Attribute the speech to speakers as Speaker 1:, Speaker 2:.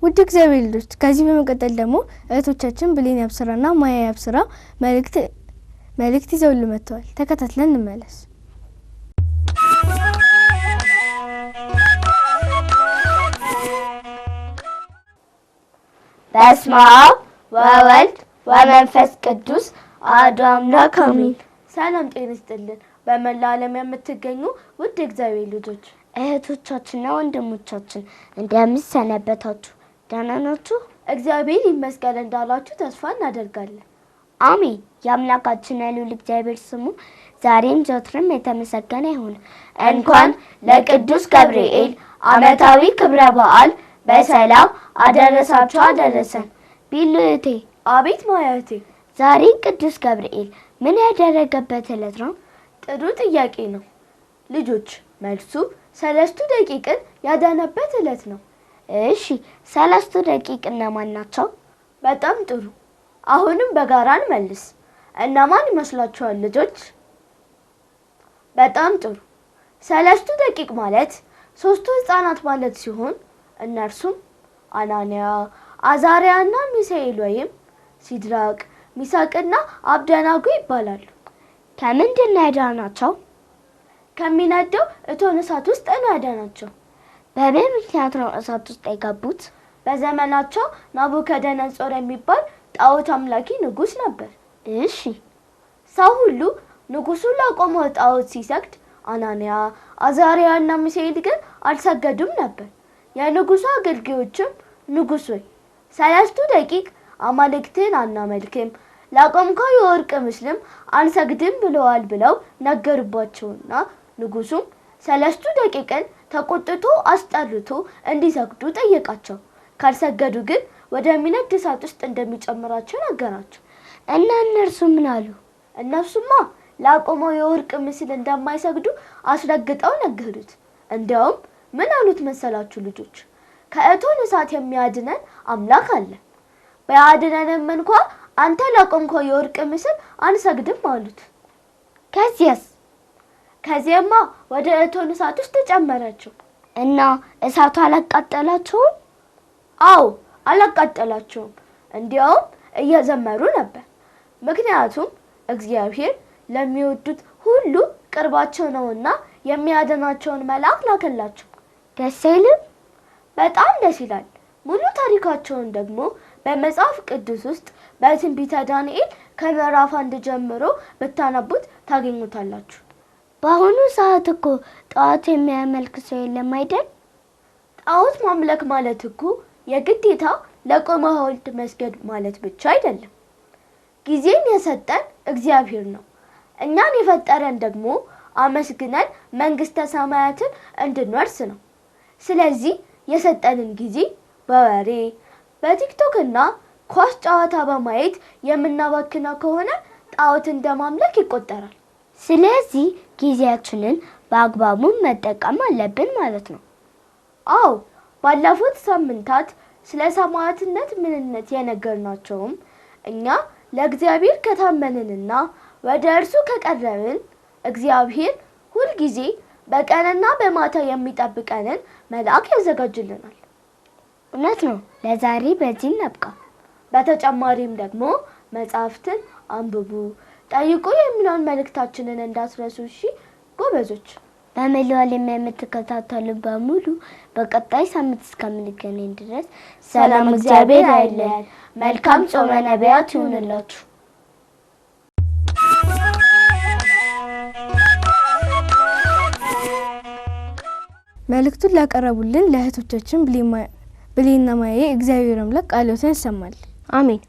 Speaker 1: ውድ እግዚአብሔር ልጆች ከዚህ በመቀጠል ደግሞ እህቶቻችን ብሌን ያብስራና ማያ ያብስራ መልእክት ይዘውልን መጥተዋል። ተከታትለን እንመለስ።
Speaker 2: በስመ አብ ወወልድ ወመንፈስ ቅዱስ አሐዱ አምላክ አሜን። ሰላም ጤና ይስጥልን። በመላው ዓለም የምትገኙ ውድ እግዚአብሔር ልጆች እህቶቻችንና ወንድሞቻችን እንደምን ሰነበታችሁ? ደህና ናችሁ? እግዚአብሔር ይመስገን እንዳላችሁ ተስፋ እናደርጋለን። አሜን። የአምላካችን የልዑል እግዚአብሔር ስሙ ዛሬም ዘወትርም የተመሰገነ ይሁን። እንኳን ለቅዱስ ገብርኤል ዓመታዊ ክብረ በዓል በሰላም አደረሳችሁ አደረሰን። ቢሉ እህቴ። አቤት ማያ እህቴ። ዛሬ ቅዱስ ገብርኤል ምን ያደረገበት ዕለት ነው? ጥሩ ጥያቄ ነው ልጆች። መልሱ 3 ደቂቅን ያዳነበት ዕለት ነው። እሺ 3 ደቂቅ እነማን ናቸው? በጣም ጥሩ። አሁንም በጋራ እንመልስ። እነማን ይመስላችኋል ልጆች? በጣም ጥሩ። 3 ደቂቅ ማለት 3 ሕፃናት ማለት ሲሆን እነርሱም አናንያ፣ አዛርያና ሚሳኤል ወይም ሲድራቅ፣ ሚሳቅና አብደናጎ ይባላሉ። ከምንድን ነው ያዳናቸው? ከሚነደው እቶን እሳት ውስጥ ነው ያዳናቸው። በምን ምክንያት ነው እሳት ውስጥ የገቡት? በዘመናቸው ናቡከደነጾር የሚባል ጣዖት አምላኪ ንጉስ ነበር። እሺ። ሰው ሁሉ ንጉሱ ላቆመው ጣዖት ሲሰግድ አናንያ፣ አዛርያና ሚሳኤል ግን አልሰገዱም ነበር። የንጉሱ አገልጋዮችም ንጉስ ሆይ 3 ደቂቅ አማልክትን አናመልክም፣ ላቆምከው የወርቅ ምስልም አንሰግድም ብለዋል ብለው ነገሩባቸውና ንጉሱም 3 ደቂቅን ተቆጥቶ አስጠርቶ እንዲሰግዱ ጠየቃቸው። ካልሰገዱ ግን ወደሚነድ እሳት ውስጥ እንደሚጨምራቸው ነገራቸው። እና እነርሱ ምን አሉ? እነሱማ ላቆመው የወርቅ ምስል እንደማይሰግዱ አስረግጠው ነገሩት። እንዲያውም ምን አሉት መሰላችሁ ልጆች? ከእቶን እሳት የሚያድነን አምላክ አለ፣ ባያድነንም እንኳን አንተ ላቆምከው የወርቅ ምስል አንሰግድም አሉት። ከዚያማ ወደ እቶን እሳት ውስጥ ተጨመራቸው። እና እሳቱ አላቃጠላቸውም? አዎ አላቃጠላቸውም። እንዲያውም እየዘመሩ ነበር። ምክንያቱም እግዚአብሔር ለሚወዱት ሁሉ ቅርባቸው ነውና የሚያድናቸውን መልአክ ላከላቸው። ደስ አይልም? በጣም ደስ ይላል። ሙሉ ታሪካቸውን ደግሞ በመጽሐፍ ቅዱስ ውስጥ በትንቢተ ዳንኤል ከምዕራፍ 1 ጀምሮ ብታነቡት ታገኙታላችሁ። በአሁኑ ሰዓት እኮ ጣዖት የሚያመልክ ሰው የለም አይደል? ጣዖት ማምለክ ማለት እኮ የግዴታ ለቆመ ሐውልት መስገድ ማለት ብቻ አይደለም። ጊዜን የሰጠን እግዚአብሔር ነው። እኛን የፈጠረን ደግሞ አመስግነን መንግስተ ሰማያትን እንድንወርስ ነው። ስለዚህ የሰጠንን ጊዜ በወሬ በቲክቶክ እና ኳስ ጨዋታ በማየት የምናባክነው ከሆነ ጣዖት እንደማምለክ ይቆጠራል። ስለዚህ ጊዜያችንን በአግባቡ መጠቀም አለብን ማለት ነው። አዎ፣ ባለፉት ሳምንታት ስለ ሰማዕትነት ምንነት የነገርናቸውም እኛ ለእግዚአብሔር ከታመንንና ወደ እርሱ ከቀረብን እግዚአብሔር ሁልጊዜ በቀንና በማታ የሚጠብቀንን መልአክ ያዘጋጅልናል። እውነት ነው። ለዛሬ በዚህ እናብቃ። በተጨማሪም ደግሞ መጽሐፍትን አንብቡ፣ ጠይቁ የሚለውን መልእክታችንን እንዳትረሱ። እሺ ጎበዞች። በመላው ዓለም የምትከታተሉ በሙሉ በቀጣይ ሳምንት እስከምንገናኝ ድረስ ሰላም እግዚአብሔር አይለየን። መልካም ጾመ ነቢያት ይሁንላችሁ።
Speaker 1: መልእክቱን ላቀረቡልን ለእህቶቻችን ብሌንና ማያ እግዚአብሔር አምላክ ቃልዎትን ያሰማል።
Speaker 2: አሜን።